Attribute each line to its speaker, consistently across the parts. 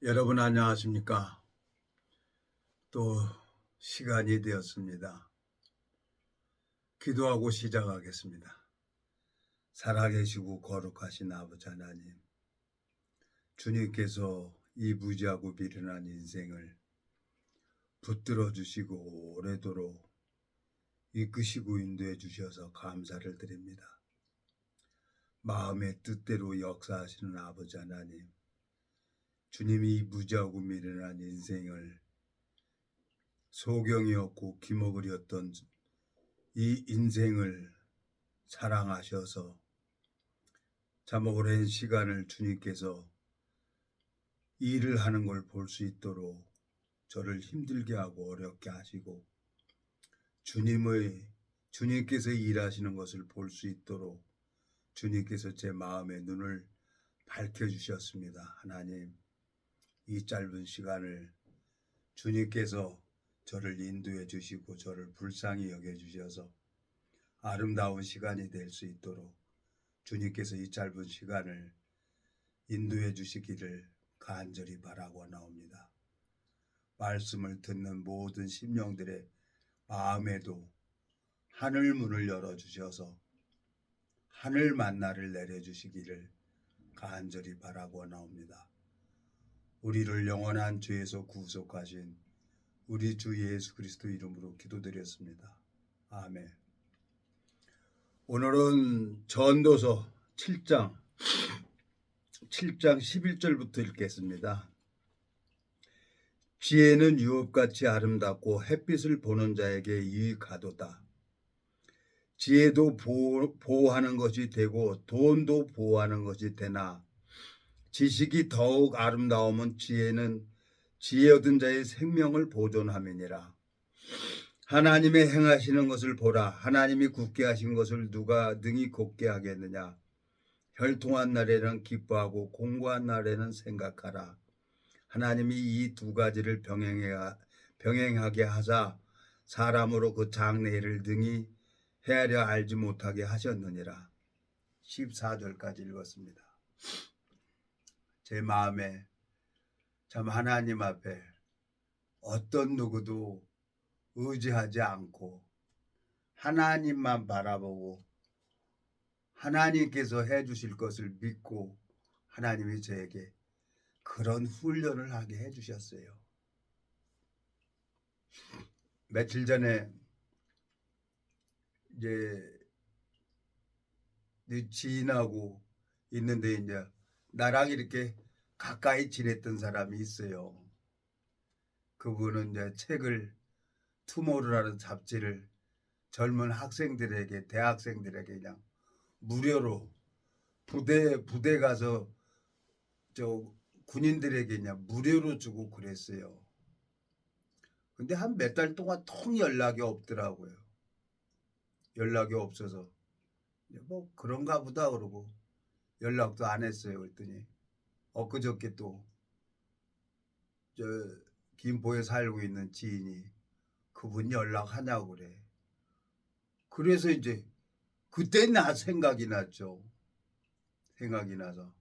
Speaker 1: 여러분 안녕하십니까? 또 시간이 되었습니다. 기도하고 시작하겠습니다. 살아계시고 거룩하신 아버지 하나님, 주님께서 이 무지하고 비련한 인생을 붙들어 주시고 오래도록 이끄시고 인도해 주셔서 감사를 드립니다. 마음의 뜻대로 역사하시는 아버지 하나님, 주님이 이 무지하고 미련한 인생을 소경이었고 기목을이었던 이 인생을 사랑하셔서 참 오랜 시간을 주님께서 일을 하는 걸 볼 수 있도록 저를 힘들게 하고 어렵게 하시고 주님께서 일하시는 것을 볼 수 있도록 주님께서 제 마음의 눈을 밝혀주셨습니다. 하나님, 이 짧은 시간을 주님께서 저를 인도해 주시고 저를 불쌍히 여겨주셔서 아름다운 시간이 될 수 있도록 주님께서 이 짧은 시간을 인도해 주시기를 간절히 바라고 나옵니다. 말씀을 듣는 모든 심령들의 마음에도 하늘 문을 열어주셔서 하늘 만나를 내려주시기를 간절히 바라고 나옵니다. 우리를 영원한 죄에서 구속하신 우리 주 예수 그리스도 이름으로 기도드렸습니다. 아멘. 오늘은 전도서 7장 11절부터 읽겠습니다. 지혜는 유업같이 아름답고 햇빛을 보는 자에게 유익하도다. 지혜도 보호하는 것이 되고 돈도 보호하는 것이 되나 지식이 더욱 아름다우면 지혜는 지혜 얻은 자의 생명을 보존함이니라. 하나님의 행하시는 것을 보라. 하나님이 굳게 하신 것을 누가 능히 곱게 하겠느냐. 혈통한 날에는 기뻐하고 공고한 날에는 생각하라. 하나님이 이 두 가지를 병행하게 하사 사람으로 그 장래를 능히 헤아려 알지 못하게 하셨느니라. 14절까지 읽었습니다. 제 마음에 참 하나님 앞에 어떤 누구도 의지하지 않고 하나님만 바라보고 하나님께서 해주실 것을 믿고 하나님이 저에게 그런 훈련을 하게 해주셨어요. 며칠 전에 이제 지인하고 있는데 이제 나랑 이렇게 가까이 지냈던 사람이 있어요. 그분은 이제 책을 투모로우라는 잡지를 젊은 학생들에게 대학생들에게 그냥 무료로 부대 가서 저 군인들에게 그냥 무료로 주고 그랬어요. 근데 한 몇 달 동안 통 연락이 없더라고요. 연락이 없어서 뭐 그런가 보다 그러고 연락도 안 했어요. 그랬더니 엊그저께 또 저 김포에 살고 있는 지인이 그분 연락하냐고 그래. 그래서 이제 그때 나 생각이 났죠. 생각이 나서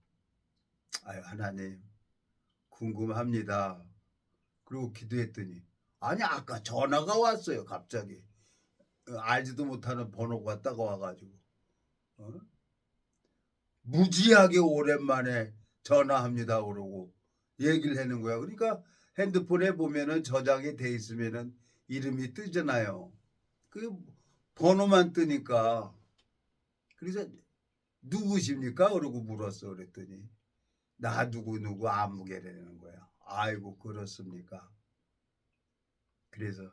Speaker 1: 아유 하나님 궁금합니다. 그리고 기도했더니 아니 아까 전화가 왔어요. 갑자기 알지도 못하는 번호가 딱 와가지고 무지하게 오랜만에 전화합니다 그러고 얘기를 하는 거야. 그러니까 핸드폰에 보면은 저장이 돼 있으면은 이름이 뜨잖아요. 그 번호만 뜨니까 그래서 누구십니까? 그러고 물었어. 그랬더니 나 누구 아무개라는 거야. 아이고 그렇습니까? 그래서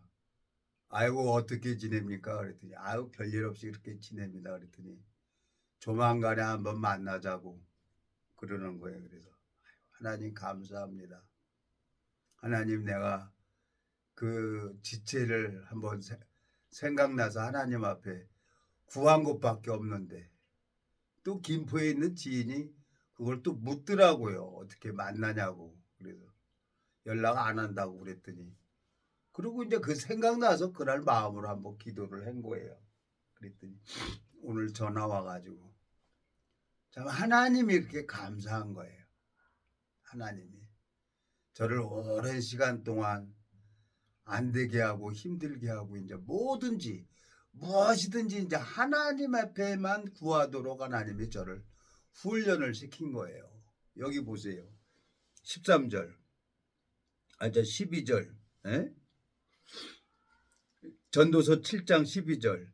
Speaker 1: 아이고 어떻게 지냅니까? 그랬더니 아유 별일 없이 그렇게 지냅니다. 그랬더니 조만간에 한번 만나자고 그러는 거예요. 그래서 하나님 감사합니다. 하나님 내가 그 지체를 한번 생각나서 하나님 앞에 구한 것밖에 없는데 또 김포에 있는 지인이 그걸 또 묻더라고요. 어떻게 만나냐고. 그래서 연락 안 한다고 그랬더니 그리고 이제 그 생각나서 그날 마음으로 한번 기도를 한 거예요. 그랬더니 오늘 전화 와가지고 참 하나님이 이렇게 감사한 거예요. 하나님이 저를 오랜 시간 동안 안 되게 하고 힘들게 하고 이제 뭐든지 무엇이든지 이제 하나님 앞에만 구하도록 하나님이 저를 훈련을 시킨 거예요. 여기 보세요. 13절, 12절. 에? 전도서 7장 12절.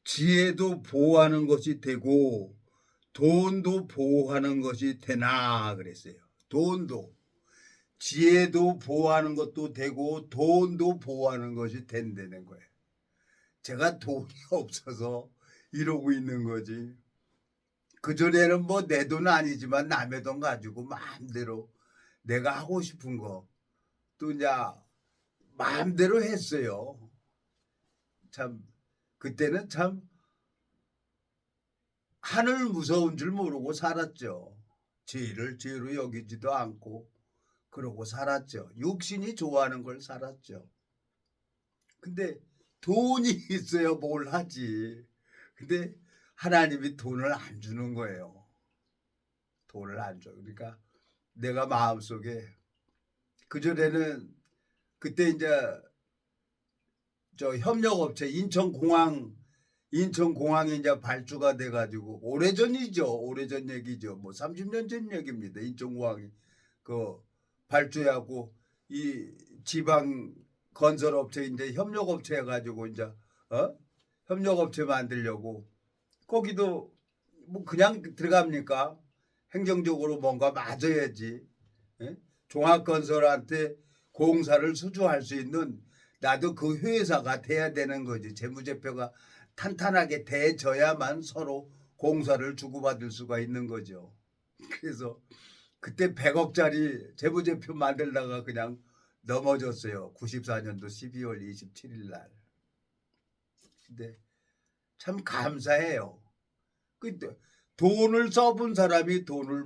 Speaker 1: 지혜도 보호하는 것이 되고 돈도 보호하는 것이 되나 그랬어요. 돈도. 지혜도 보호하는 것도 되고 돈도 보호하는 것이 된다는 거예요. 제가 돈이 없어서 이러고 있는 거지. 그전에는 뭐 내 돈은 아니지만 남의 돈 가지고 마음대로 내가 하고 싶은 거 또 이제 마음대로 했어요. 참 그때는 참 하늘 무서운 줄 모르고 살았죠. 죄를 죄로 여기지도 않고 그러고 살았죠. 육신이 좋아하는 걸 살았죠. 근데 돈이 있어야 뭘 하지. 근데 하나님이 돈을 안 주는 거예요. 돈을 안 줘. 그러니까 내가 마음속에 그전에는 그때 이제 저 협력업체 인천공항이 이제 발주가 돼가지고 오래전이죠. 오래전 얘기죠. 뭐 30년 전 얘기입니다. 인천공항이 그 발주하고 이 지방 건설업체 이제 협력업체 해가지고 이제 협력업체 만들려고 거기도 뭐 그냥 들어갑니까? 행정적으로 뭔가 맞아야지. 예? 종합건설한테 공사를 수주할 수 있는 나도 그 회사가 돼야 되는 거지. 재무제표가 탄탄하게 돼져야만 서로 공사를 주고받을 수가 있는 거죠. 그래서 그때 100억짜리 재무제표 만들다가 그냥 넘어졌어요. 94년도 12월 27일 날. 근데 참 감사해요. 근데 돈을 써본 사람이 돈을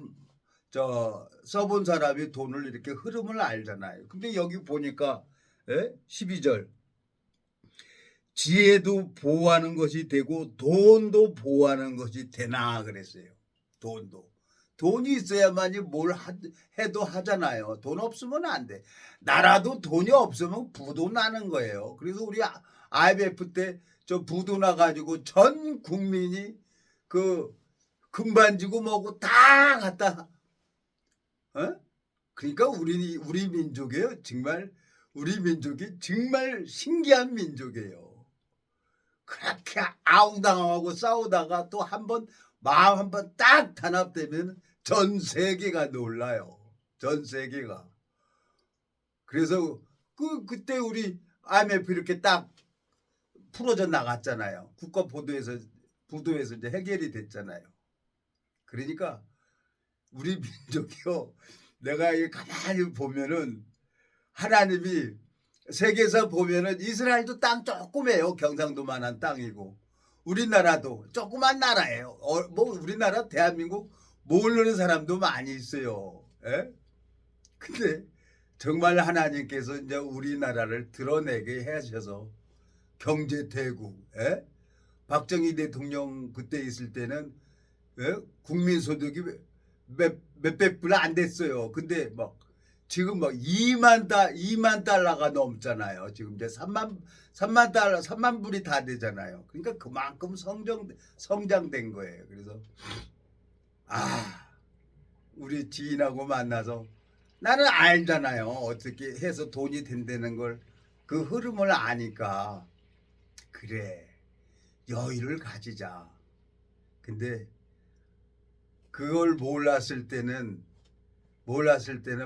Speaker 1: 이렇게 흐름을 알잖아요. 근데 여기 보니까 12절 지혜도 보호하는 것이 되고 돈도 보호하는 것이 되나 그랬어요. 돈이 있어야만이 뭘 해도 하잖아요. 돈 없으면 안 돼. 나라도 돈이 없으면 부도 나는 거예요. 그래서 우리 IMF 때 저 부도 나가지고 전 국민이 그 금반지고 뭐고 다 갖다 그러니까 우리 민족이에요. 정말 우리 민족이 정말 신기한 민족이에요. 그렇게 아웅당하고 싸우다가 또 마음 한번 딱 단합되면 전 세계가 놀라요. 전 세계가. 그래서 그때 우리 IMF 이렇게 딱 풀어져 나갔잖아요. 국가 부도에서 이제 해결이 됐잖아요. 그러니까 우리 민족이요. 내가 가만히 보면은 하나님이 세계에서 보면은 이스라엘도 땅 조그매요. 경상도만한 땅이고 우리나라도 조그만 나라예요. 뭐 우리나라 대한민국 모르는 사람도 많이 있어요. 예? 근데 정말 하나님께서 이제 우리나라를 드러내게 하셔서 경제 대국, 박정희 대통령 그때 있을 때는 국민 소득이 몇백 불 안 됐어요. 근데 막 지금 막 2만 달러가 넘잖아요. 지금 이제 3만 달러, 3만 불이 다 되잖아요. 그러니까 그만큼 성장된 거예요. 그래서 우리 지인하고 만나서 나는 알잖아요. 어떻게 해서 돈이 된다는 걸 그 흐름을 아니까 그래 여유를 가지자. 근데 그걸 몰랐을 때는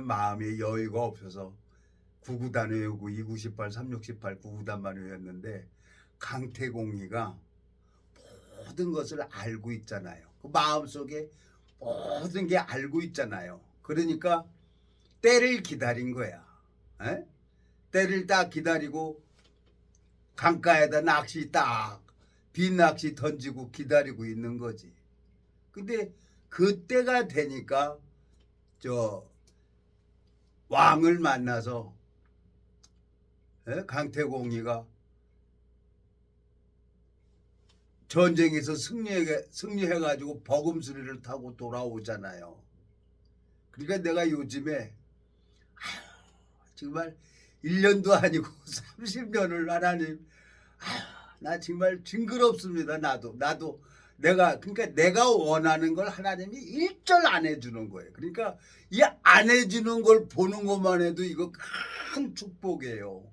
Speaker 1: 마음에 여유가 없어서 9구단 외우고 298, 368 9구단만 외웠는데 강태공이가 모든 것을 알고 있잖아요. 그 마음속에 모든 게 알고 있잖아요. 그러니까 때를 기다린 거야. 때를 딱 기다리고 강가에다 빈낚시 던지고 기다리고 있는 거지. 근데 그때가 되니까 저 왕을 만나서 강태공이가 전쟁에서 승리해가지고 버금수리를 타고 돌아오잖아요. 그러니까 내가 요즘에 정말 1년도 아니고 30년을 하나님, 나 정말 징그럽습니다. 나도 그러니까 내가 원하는 걸 하나님이 일절 안 해주는 거예요. 그러니까 이 안 해주는 걸 보는 것만 해도 이거 큰 축복이에요.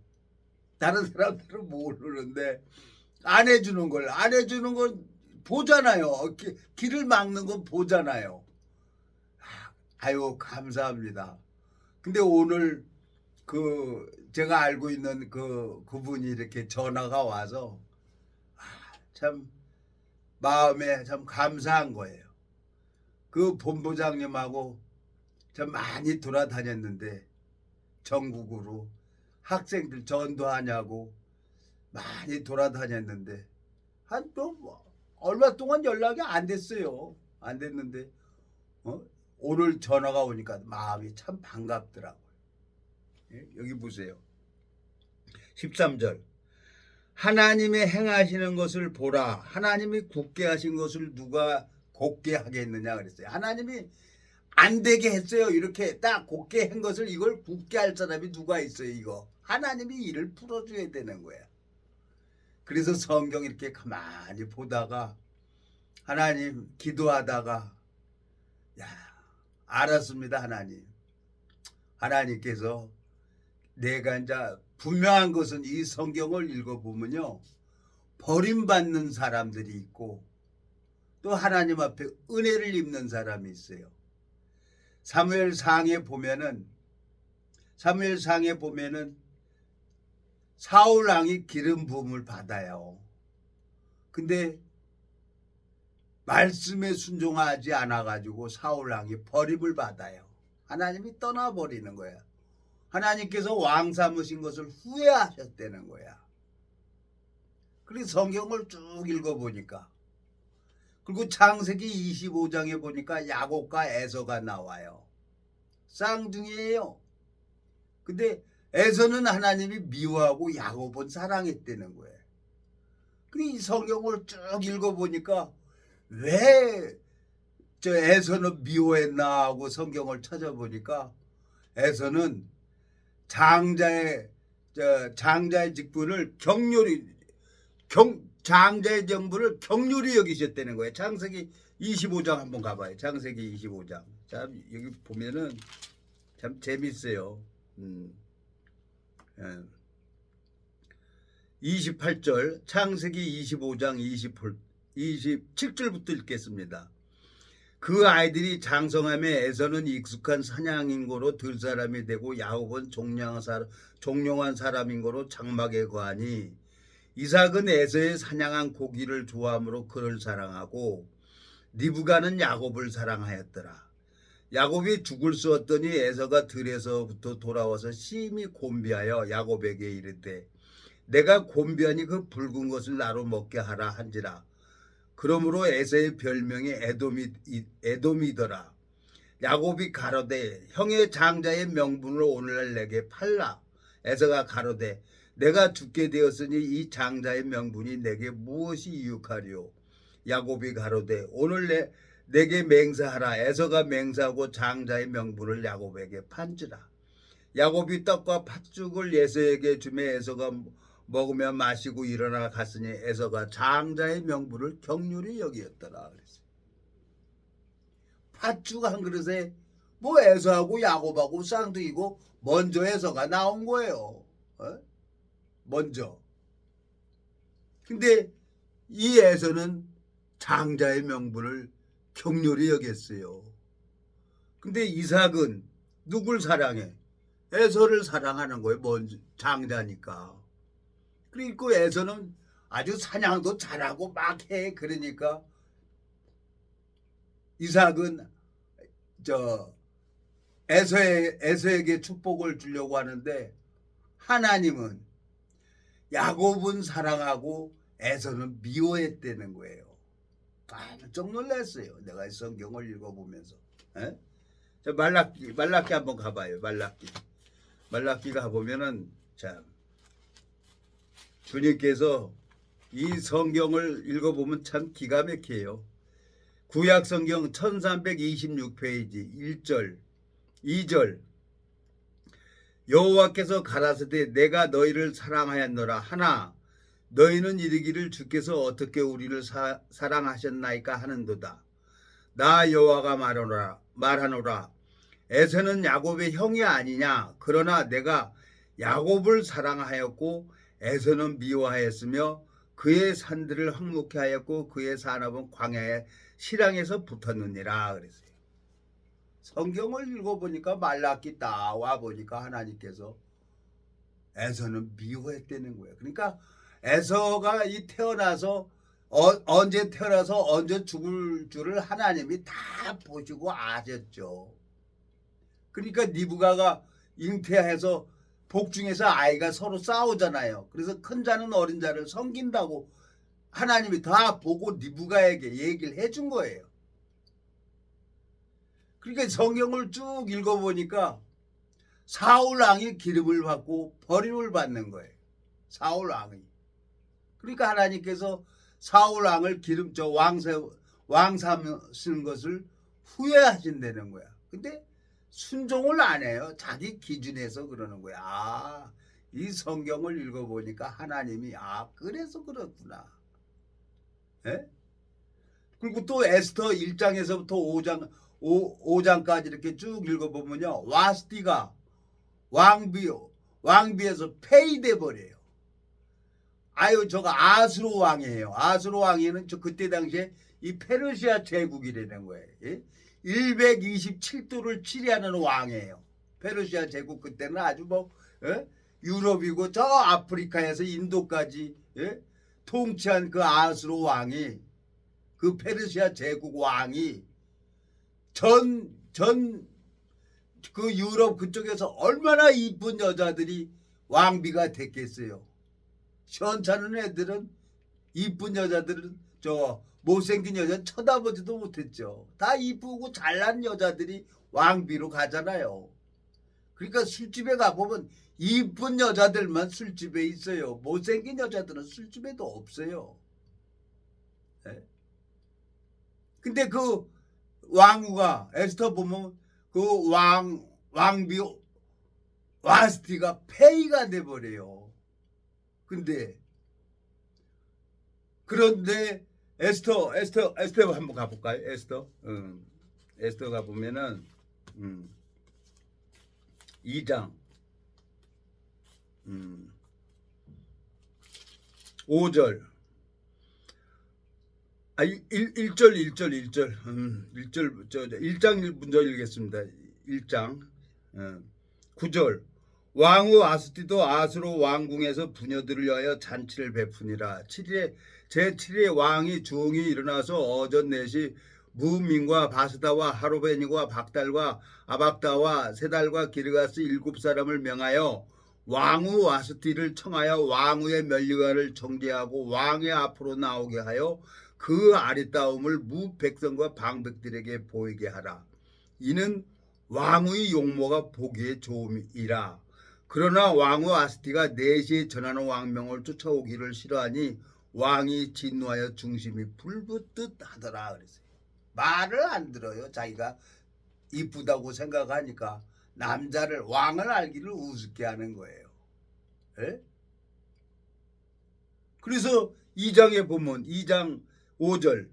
Speaker 1: 다른 사람들은 모르는데 안 해주는 걸 보잖아요. 길을 막는 건 보잖아요. 아유, 감사합니다. 근데 오늘 제가 알고 있는 그분이 이렇게 전화가 와서 참 마음에 참 감사한 거예요. 그 본부장님하고 참 많이 돌아다녔는데 전국으로 학생들 전도하냐고 많이 돌아다녔는데 한 또 얼마 동안 연락이 안 됐어요. 안 됐는데 오늘 전화가 오니까 마음이 참 반갑더라고요. 예? 여기 보세요. 13절. 하나님의 행하시는 것을 보라. 하나님이 굳게 하신 것을 누가 곧게 하겠느냐 그랬어요. 하나님이 안 되게 했어요. 이렇게 딱 곧게 한 것을 이걸 굳게 할 사람이 누가 있어요. 이거 하나님이 일을 풀어줘야 되는 거야. 그래서 성경 이렇게 가만히 보다가 하나님 기도하다가 알았습니다. 하나님께서 내가 이제 분명한 것은 이 성경을 읽어보면요, 버림받는 사람들이 있고 또 하나님 앞에 은혜를 입는 사람이 있어요. 사무엘상에 보면은 사울 왕이 기름 부음을 받아요. 근데 말씀에 순종하지 않아가지고 사울 왕이 버림을 받아요. 하나님이 떠나버리는 거야. 하나님께서 왕 삼으신 것을 후회하셨다는 거야. 그래서 성경을 쭉 읽어보니까, 그리고 창세기 25장에 보니까 야곱과 에서가 나와요. 쌍둥이에요. 근데 에서는 하나님이 미워하고 야곱은 사랑했다는 거예요. 그리고 이 성경을 쭉 읽어보니까 왜 저 에서는 미워했나 하고 성경을 찾아보니까 에서는 장자의 직분을 장자의 정부를 격렬히 여기셨다는 거예요. 창세기 25장 한번 가봐요. 창세기 25장. 자, 여기 보면은 참 재밌어요. 28절 창세기 25장 27절부터 읽겠습니다. 그 아이들이 장성함에 에서는 익숙한 사냥인고로 들사람이 되고 야곱은 종용한 사람인고로 장막에 거하니 이삭은 에서의 사냥한 고기를 좋아하므로 그를 사랑하고 리브가는 야곱을 사랑하였더라. 야곱이 죽을 쑤었더니 에서가 들에서부터 돌아와서 심히 곤비하여 야곱에게 이르되 내가 곤비하니 그 붉은 것을 나로 먹게 하라 한지라. 그러므로 에서의 별명이 에돔이더라. 야곱이 가로되 형의 장자의 명분을 오늘날 내게 팔라. 에서가 가로되 내가 죽게 되었으니 이 장자의 명분이 내게 무엇이 유익하리요. 야곱이 가로되 오늘 내게 맹세하라. 에서가 맹세하고 장자의 명분을 야곱에게 판지라. 야곱이 떡과 팥죽을 에서에게 주매 에서가 먹으며 마시고 일어나 갔으니 에서가 장자의 명분을 격률히 여기었더라. 그랬어요. 팥죽 한 그릇에 뭐 에서하고 야곱하고 쌍둥이고 먼저 에서가 나온 거예요. 먼저. 근데 이 에서는 장자의 명분을 격렬히 여겼어요. 근데 이삭은 누굴 사랑해? 에서를 사랑하는 거예요. 먼저 장자니까. 그리고 에서는 아주 사냥도 잘하고 막 해. 그러니까 이삭은 에서에게 축복을 주려고 하는데 하나님은 야곱은 사랑하고 에서는 미워했다는 거예요. 깜짝 놀랐어요. 내가 성경을 읽어보면서. 자, 말라기 한번 가봐요. 말라기 가보면은 참 주님께서 이 성경을 읽어보면 참 기가 막혀요. 구약 성경 1326페이지 1절 2절 여호와께서 가라사대 내가 너희를 사랑하였노라 하나 너희는 이르기를 주께서 어떻게 우리를 사랑하셨나이까 하는도다. 나 여호와가 말하노라 에서는 야곱의 형이 아니냐. 그러나 내가 야곱을 사랑하였고 에서는 미워하였으며 그의 산들을 황무케 하였고 그의 산업은 광야의 실황에서 붙었느니라 그랬어요. 성경을 읽어보니까 말라기 나와 보니까 하나님께서 에서는 미워했다는 거예요. 그러니까 에서가 이 태어나서 언제 태어나서 언제 죽을 줄을 하나님이 다 보시고 아셨죠. 그러니까 리브가가 잉태해서 복중에서 아이가 서로 싸우잖아요. 그래서 큰 자는 어린 자를 섬긴다고 하나님이 다 보고 리브가에게 얘기를 해준 거예요. 그러니까 성경을 쭉 읽어보니까 사울 왕이 기름을 받고 버림을 받는 거예요. 사울 왕이. 그러니까 하나님께서 사울 왕을 왕 삼으시는 것을 후회하신다는 거야. 근데 순종을 안 해요. 자기 기준에서 그러는 거야. 이 성경을 읽어보니까 하나님이 그래서 그렇구나. 에? 그리고 또 에스터 1장에서부터 5장까지 이렇게 쭉 읽어보면요. 와스티가 왕비에서 폐위돼 버려요. 저가 아수르 왕이에요. 아수르 왕에는 그때 당시에 이 페르시아 제국이라는 거예요. 127도를 치리하는 왕이에요. 페르시아 제국 그때는 아주 유럽이고 저 아프리카에서 인도까지 통치한 그 아수르 왕이 그 페르시아 제국 왕이 그 유럽 그쪽에서 얼마나 이쁜 여자들이 왕비가 됐겠어요. 시원찮은 애들은 이쁜 여자들은 못생긴 여자 쳐다보지도 못했죠. 다 이쁘고 잘난 여자들이 왕비로 가잖아요. 그러니까 술집에 가보면 이쁜 여자들만 술집에 있어요. 못생긴 여자들은 술집에도 없어요. 네? 근데 그 왕후가 에스터 보면 그 왕비 와스티가 폐위가 돼버려요. 그런데 에스터 한번 가볼까요? 에스터 가보면은 2장 5절 1절 1장 먼저 읽겠습니다. 1장 9절 왕후 아스티도 아수르 왕궁에서 부녀들을 위하여 잔치를 베푸니라. 제7일에 왕이 중이 일어나서 어전 넷이 무민과 바스다와 하로벤이와 박달과 아박다와 세달과 기르가스 7사람을 명하여 왕후 아스티를 청하여 왕후의 면류관을 정죄하고 왕의 앞으로 나오게 하여 그 아리따움을 무 백성과 방백들에게 보이게 하라. 이는 왕후의 용모가 보기에 좋음이라. 그러나 왕후 아스티가 내시에 전하는 왕명을 쫓아오기를 싫어하니 왕이 진노하여 중심이 불붙듯 하더라 그랬어요. 말을 안 들어요. 자기가 이쁘다고 생각하니까 왕을 알기를 우습게 하는 거예요. 에? 그래서 2장에 보면 2장 5절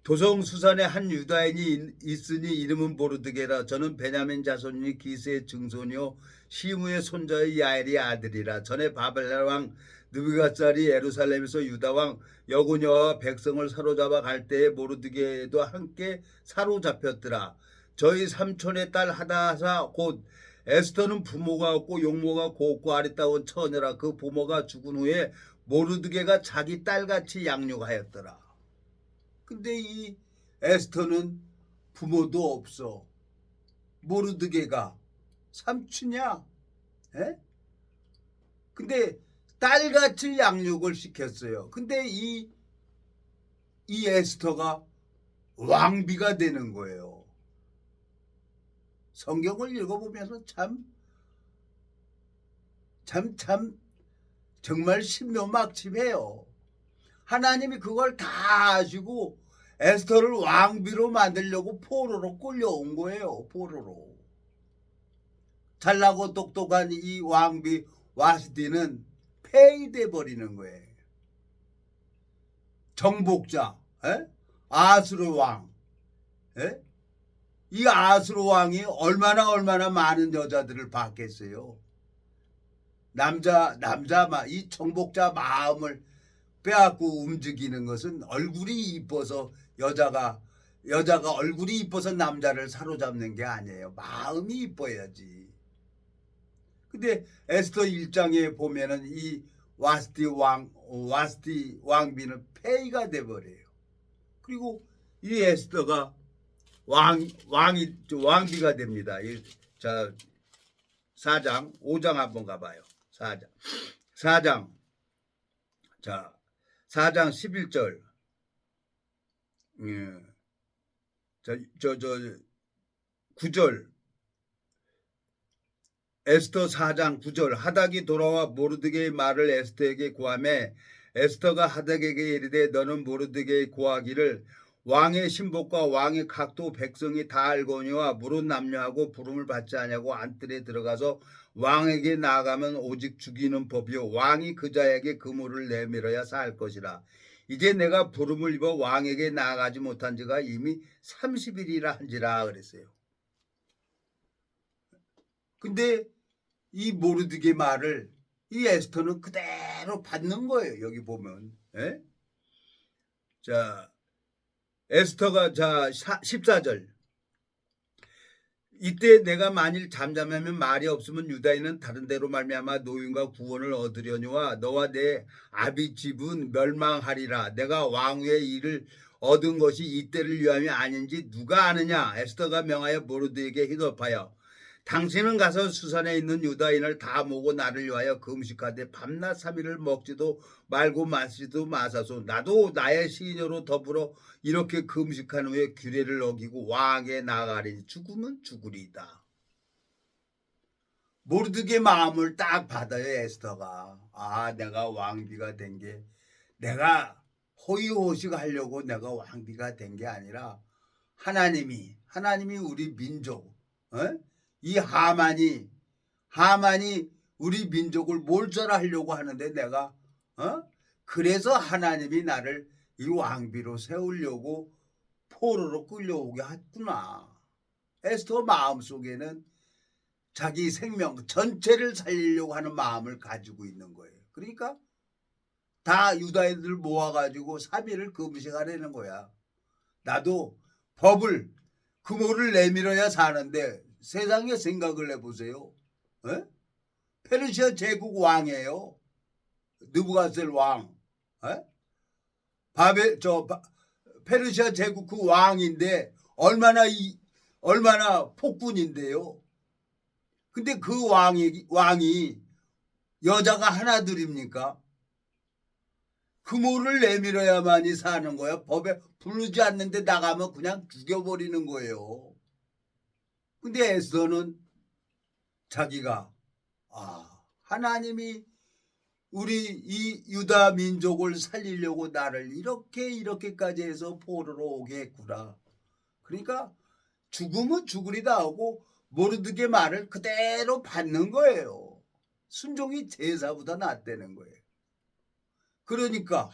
Speaker 1: 도성수산에 한 유다인이 있으니 이름은 보르드게라. 저는 베냐민 자손이니 기스의 증손이요 시므의 손자의 야엘의 아들이라. 전에 바벨론 왕 느부갓살이 예루살렘에서 유다 왕 여고녀와 백성을 사로잡아 갈 때에 모르드게도 함께 사로잡혔더라. 저희 삼촌의 딸 하다사 곧 에스더는 부모가 없고 용모가 곱고 아리따운 처녀라. 그 부모가 죽은 후에 모르드게가 자기 딸같이 양육하였더라. 근데 이 에스더는 부모도 없어. 모르드게가 삼촌이야. 에? 근데 딸같이 양육을 시켰어요. 근데 이 에스더가 왕비가 되는 거예요. 성경을 읽어보면서 정말 신묘막침해요. 하나님이 그걸 다 아시고 에스더를 왕비로 만들려고 포로로 끌려온 거예요. 포로로. 잘나고 똑똑한 이 왕비 와스티는 폐위돼 버리는 거예요. 정복자, 에? 아수르 왕, 에? 이 아수르 왕이 얼마나 많은 여자들을 받겠어요. 이 정복자 마음을 빼앗고 움직이는 것은 얼굴이 이뻐서 여자가 얼굴이 이뻐서 남자를 사로잡는 게 아니에요. 마음이 이뻐야지. 근데 에스더 1장에 보면은 이 와스티 왕비는 폐위가 돼 버려요. 그리고 이 에스더가 왕비가 됩니다. 자, 4장, 5장 한번 가봐요. 4장. 자, 4장 11절. 저 9절. 에스더 4장 9절. 하닥이 돌아와 모르드게의 말을 에스더에게 구하매 에스더가 하닥에게 이르되 너는 모르드게에 구하기를 왕의 신복과 왕의 각도 백성이 다 알거니와 무릇 남녀하고 부름을 받지 아니하고 안뜰에 들어가서 왕에게 나아가면 오직 죽이는 법이요 왕이 그 자에게 그물을 내밀어야 살 것이라. 이제 내가 부름을 입어 왕에게 나아가지 못한 지가 이미 30일이라 한지라 그랬어요. 근데 이 모르드게 말을 이 에스더는 그대로 받는 거예요. 여기 보면. 에? 자, 에스더가 14절. 이때 내가 만일 잠잠하면 말이 없으면 유다인은 다른 데로 말미암아 노임과 구원을 얻으려니와 너와 내 아비 집은 멸망하리라. 내가 왕위의 일을 얻은 것이 이때를 위함이 아닌지 누가 아느냐. 에스더가 명하여 모르드에게 희dob하여 당신은 가서 수산에 있는 유다인을 다 모으고 나를 위하여 금식하되 밤낮 3일을 먹지도 말고 마시지도 마사소. 나도 나의 시녀로 더불어 이렇게 금식한 후에 규례를 어기고 왕에게 나아가리니 죽으면 죽으리이다. 모르드게 마음을 딱 받아요. 에스더가. 내가 왕비가 된 게 내가 호의호식 하려고 내가 왕비가 된 게 아니라 하나님이 우리 민족, 이 하만이 우리 민족을 몰살하려고 하는데 내가 그래서 하나님이 나를 이 왕비로 세우려고 포로로 끌려오게 했구나. 에스더 마음속에는 자기 생명 전체를 살리려고 하는 마음을 가지고 있는 거예요. 그러니까 다 유다인들 모아가지고 3일을 금식하려는 거야. 나도 그물을 내밀어야 사는데 세상에 생각을 해보세요. 에? 페르시아 제국 왕이에요. 느부갓네살 왕. 에? 페르시아 제국 그 왕인데 얼마나 폭군인데요. 근데 그 왕이 여자가 하나둘입니까? 그물을 내밀어야만이 사는 거야. 법에 부르지 않는데 나가면 그냥 죽여버리는 거예요. 근데 에스더는 자기가 하나님이 우리 이 유다 민족을 살리려고 나를 이렇게까지 해서 포로로 오게 했구나. 그러니까 죽으면 죽으리다 하고 모르드게 말을 그대로 받는 거예요. 순종이 제사보다 낫다는 거예요. 그러니까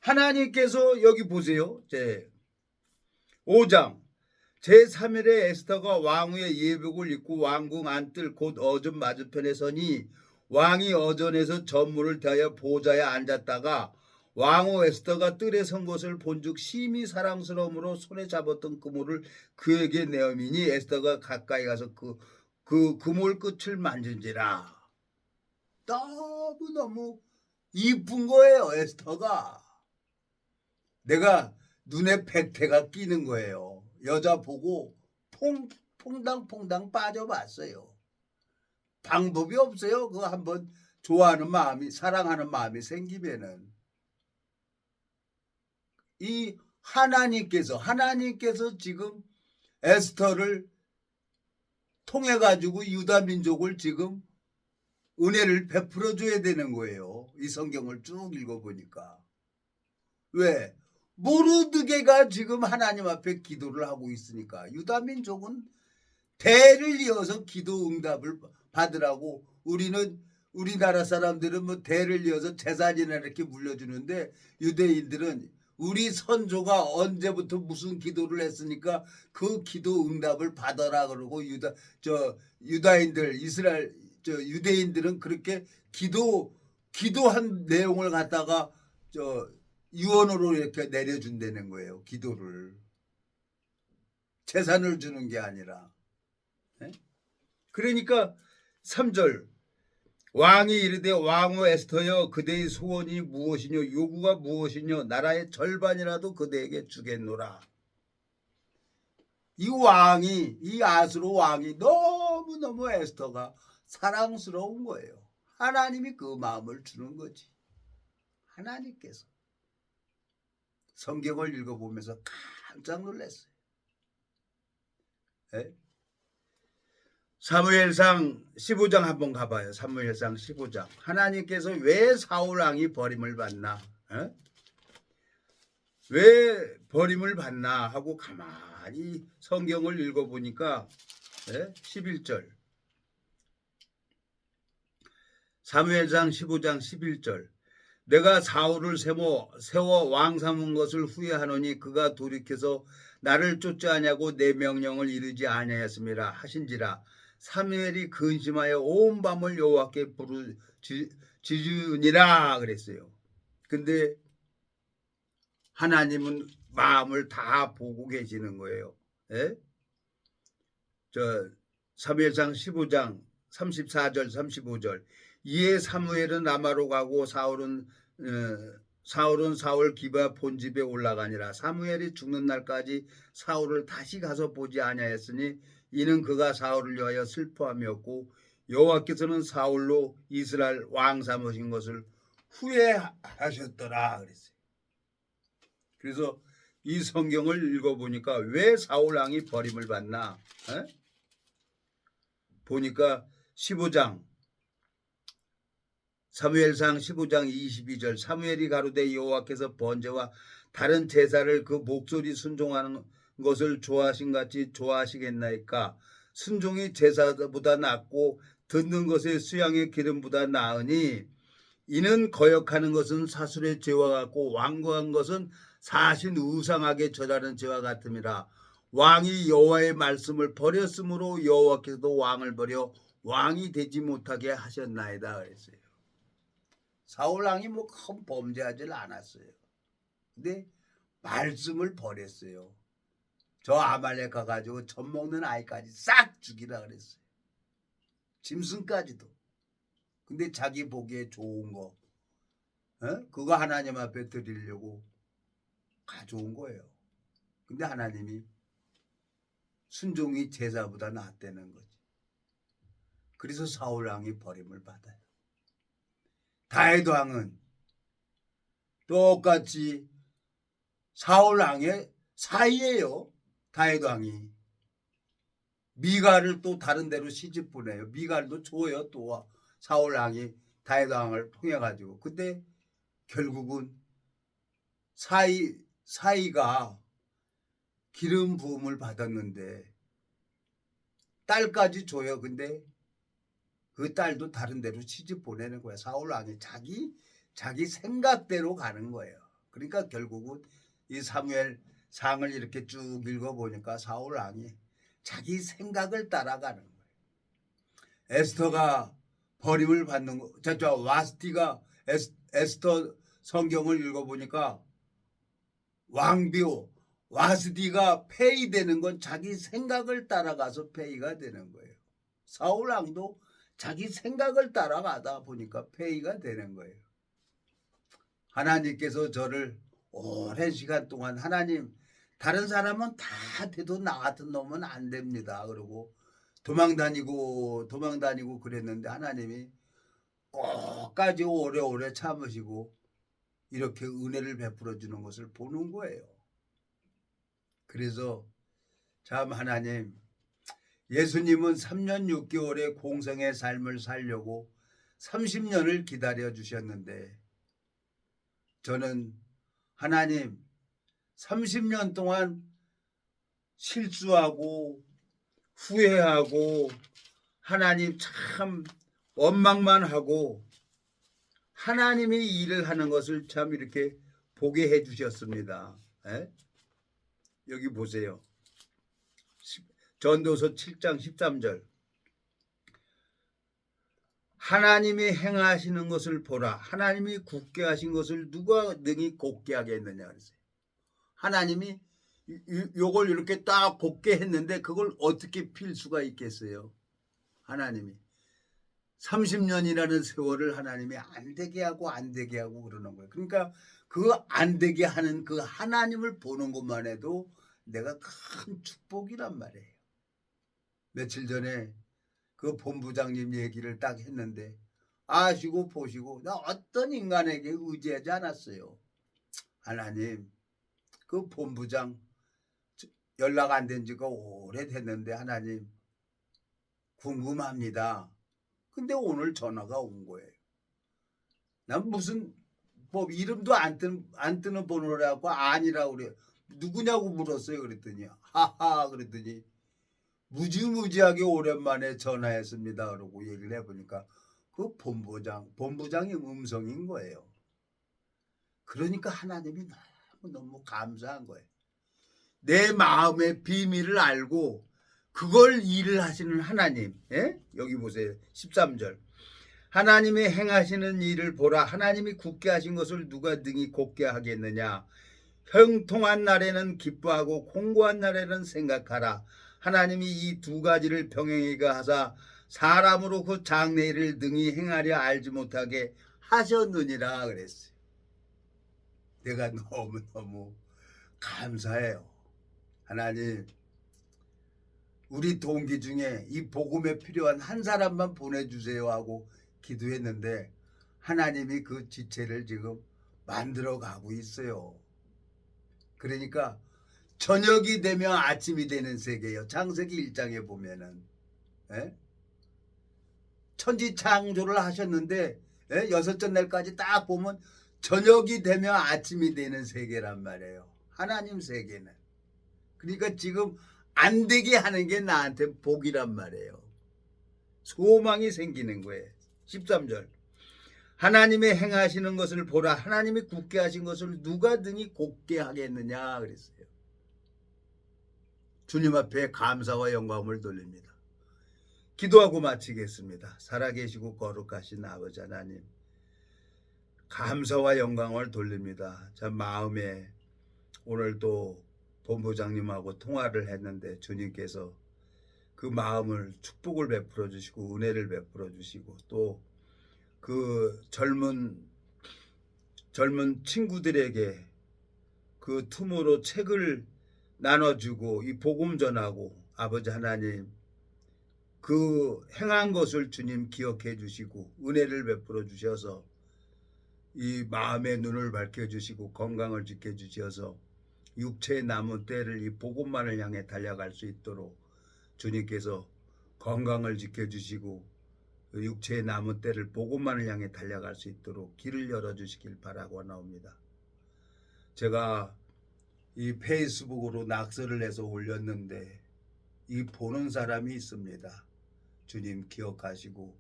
Speaker 1: 하나님께서 여기 보세요. 제 5장 제3일에 에스더가 왕후의 예복을 입고 왕궁 안뜰 곧 어전 맞은편에 서니 왕이 어전에서 전문을 대하여 보좌에 앉았다가 왕후 에스더가 뜰에 선 것을 본즉 심히 사랑스러움으로 손에 잡았던 그물을 그에게 내어미니 에스더가 가까이 가서 그 그물 끝을 만진지라. 너무 이쁜 거예요. 에스더가. 내가 눈에 백태가 끼는 거예요. 여자 보고 퐁당퐁당 빠져봤어요. 방법이 없어요. 그거 한번 좋아하는 마음이, 사랑하는 마음이 생기면은. 이 하나님께서 지금 에스더를 통해 가지고 유다 민족을 지금 은혜를 베풀어 줘야 되는 거예요. 이 성경을 쭉 읽어보니까. 왜? 모르드게가 지금 하나님 앞에 기도를 하고 있으니까. 유다 민족은 대를 이어서 기도 응답을 받으라고. 우리나라 사람들은 뭐 대를 이어서 제사지나 이렇게 물려주는데 유대인들은 우리 선조가 언제부터 무슨 기도를 했으니까 그 기도 응답을 받아라 그러고 유다인들 이스라엘 유대인들은 그렇게 기도한 내용을 갖다가 유언으로 이렇게 내려준다는 거예요. 기도를 재산을 주는 게 아니라. 네? 그러니까 3절 왕이 이르되 왕후 에스더여 그대의 소원이 무엇이뇨 요구가 무엇이뇨 나라의 절반이라도 그대에게 주겠노라. 이 아수르 왕이 너무너무 에스더가 사랑스러운 거예요. 하나님이 그 마음을 주는 거지. 하나님께서. 성경을 읽어보면서 깜짝 놀랐어요. 네? 사무엘상 15장 한번 가봐요. 사무엘상 15장. 하나님께서 왜 사울 왕이 버림을 받나? 왜 버림을 받나 하고 가만히 성경을 읽어보니까 11절. 사무엘상 15장 11절. 내가 사울을 세워 왕 삼은 것을 후회하노니 그가 돌이켜서 나를 쫓지 아니하고 내 명령을 이루지 아니하였음이라 하신지라. 사무엘이 근심하여 온 밤을 여호와께 부르짖으니라 그랬어요. 근데 하나님은 마음을 다 보고 계시는 거예요. 사무엘상 15장 34절 35절. 이에 사무엘은 라마로 가고 사울은 사울 기브아 본집에 올라가니라. 사무엘이 죽는 날까지 사울을 다시 가서 보지 아니하였으니 이는 그가 사울을 위하여 슬퍼함이었고 여호와께서는 사울로 이스라엘 왕 삼으신 것을 후회하셨더라 그랬어요. 그래서 이 성경을 읽어보니까 왜 사울 왕이 버림을 받나? 보니까 15장 사무엘상 15장 22절. 사무엘이 가로되 여호와께서 번제와 다른 제사를 그 목소리 순종하는 것을 좋아하신 같이 좋아하시겠나이까? 순종이 제사보다 낫고 듣는 것의 수양의 기름보다 나으니 이는 거역하는 것은 사술의 죄와 같고 완고한 것은 사신 우상하게 절하는 죄와 같음이라. 왕이 여호와의 말씀을 버렸으므로 여호와께서도 왕을 버려 왕이 되지 못하게 하셨나이다 그랬어요. 사울 왕이 뭐 큰 범죄하지 않았어요. 근데 말씀을 버렸어요. 저 아말렉 가가지고 젖 먹는 아이까지 싹 죽이라 그랬어요. 짐승까지도. 근데 자기 보기에 좋은 거 그거 하나님 앞에 드리려고 가져온 거예요. 근데 하나님이 순종이 제사보다 낫다는 거지. 그래서 사울 왕이 버림을 받아요. 다윗 왕은 똑같이 사울 왕의 사이예요. 다윗 왕이 미갈을 또 다른 데로 시집 보내요. 미갈도 줘요. 또 사울 왕이 다윗 왕을 통해 가지고. 근데 결국은 사이가 기름 부음을 받았는데 딸까지 줘요. 근데 그 딸도 다른 데로 시집 보내는 거야. 사울 왕이 자기 생각대로 가는 거예요. 그러니까 결국은 이 사무엘 상을 이렇게 쭉 읽어보니까 사울 왕이 자기 생각을 따라가는 거예요. 에스더가 버림을 받는 거. 와스티가 에스더 성경을 읽어보니까 왕비호 와스디가 폐위되는 건 자기 생각을 따라가서 폐위가 되는 거예요. 사울 왕도 자기 생각을 따라가다 보니까 폐위가 되는 거예요. 하나님께서 저를 오랜 시간 동안 하나님 다른 사람은 다 돼도 나 같은 놈은 안 됩니다. 그러고 도망다니고 그랬는데 하나님이 끝까지 오래오래 참으시고 이렇게 은혜를 베풀어 주는 것을 보는 거예요. 그래서 참 하나님 예수님은 3년 6개월의 공생의 삶을 살려고 30년을 기다려 주셨는데 저는 하나님 30년 동안 실수하고 후회하고 하나님 참 원망만 하고 하나님이 일을 하는 것을 참 이렇게 보게 해 주셨습니다. 에? 여기 보세요. 전도서 7장 13절. 하나님이 행하시는 것을 보라. 하나님이 굳게 하신 것을 누가 능히 곱게 하겠느냐 그랬어요. 하나님이 요걸 이렇게 딱 곱게 했는데 그걸 어떻게 필 수가 있겠어요? 하나님이 30년이라는 세월을 하나님이 안 되게 하고 안 되게 하고 그러는 거예요. 그러니까 그 안 되게 하는 그 하나님을 보는 것만 해도 내가 큰 축복이란 말이에요. 며칠 전에 그 본부장님 얘기를 딱 했는데 아시고 보시고 나 어떤 인간에게 의지하지 않았어요. 하나님, 그 본부장 연락 안 된 지가 오래됐는데 하나님 궁금합니다. 근데 오늘 전화가 온 거예요. 난 무슨 뭐 이름도 안 뜨는 번호라고 아니라고 그래. 누구냐고 물었어요. 그랬더니 하하 그랬더니 무지무지하게 오랜만에 전화했습니다. 그러고 얘기를 해보니까 그 본부장의 음성인 거예요. 그러니까 하나님이 너무 감사한 거예요. 내 마음의 비밀을 알고 그걸 일을 하시는 하나님. 예? 여기 보세요. 13절. 하나님이 행하시는 일을 보라. 하나님이 굳게 하신 것을 누가 능히 곱게 하겠느냐. 형통한 날에는 기뻐하고 공고한 날에는 생각하라. 하나님이 이 두 가지를 병행하게 하사 사람으로 그 장래일을 능히 행하려 알지 못하게 하셨느니라 그랬어요. 내가 너무너무 감사해요. 하나님, 우리 동기 중에 이 복음에 필요한 한 사람만 보내주세요 하고 기도했는데 하나님이 그 지체를 지금 만들어 가고 있어요. 그러니까 저녁이 되면 아침이 되는 세계예요. 창세기 1장에 보면은 예? 천지 창조를 하셨는데 예? 여섯째 날까지 딱 보면 저녁이 되면 아침이 되는 세계란 말이에요. 하나님 세계는. 그러니까 지금 안 되게 하는 게 나한테 복이란 말이에요. 소망이 생기는 거예요. 13절. 하나님의 행하시는 것을 보라. 하나님이 굳게 하신 것을 누가 등이 곱게 하겠느냐 그랬어요. 주님 앞에 감사와 영광을 돌립니다. 기도하고 마치겠습니다. 살아계시고 거룩하신 아버지 하나님, 감사와 영광을 돌립니다. 참 마음에 오늘도 본부장님하고 통화를 했는데 주님께서 그 마음을 축복을 베풀어 주시고 은혜를 베풀어 주시고 또 그 젊은 친구들에게 그 틈으로 책을 나눠주고 이 복음 전하고 아버지 하나님 그 행한 것을 주님 기억해 주시고 은혜를 베풀어 주셔서 이 마음의 눈을 밝혀 주시고 건강을 지켜 주셔서 육체의 남은 때를 이 복음만을 향해 달려갈 수 있도록 주님께서 건강을 지켜 주시고 육체의 남은 때를 복음만을 향해 달려갈 수 있도록 길을 열어주시길 바라고 나옵니다. 제가 이 페이스북으로 낙서를 해서 올렸는데 이 보는 사람이 있습니다. 주님 기억하시고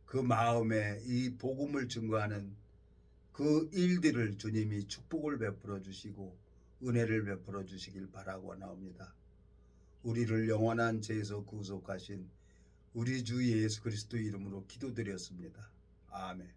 Speaker 1: 그 마음에 이 복음을 증거하는 그 일들을 주님이 축복을 베풀어 주시고 은혜를 베풀어 주시길 바라고 나옵니다. 우리를 영원한 죄에서 구속하신 우리 주 예수 그리스도 이름으로 기도드렸습니다. 아멘.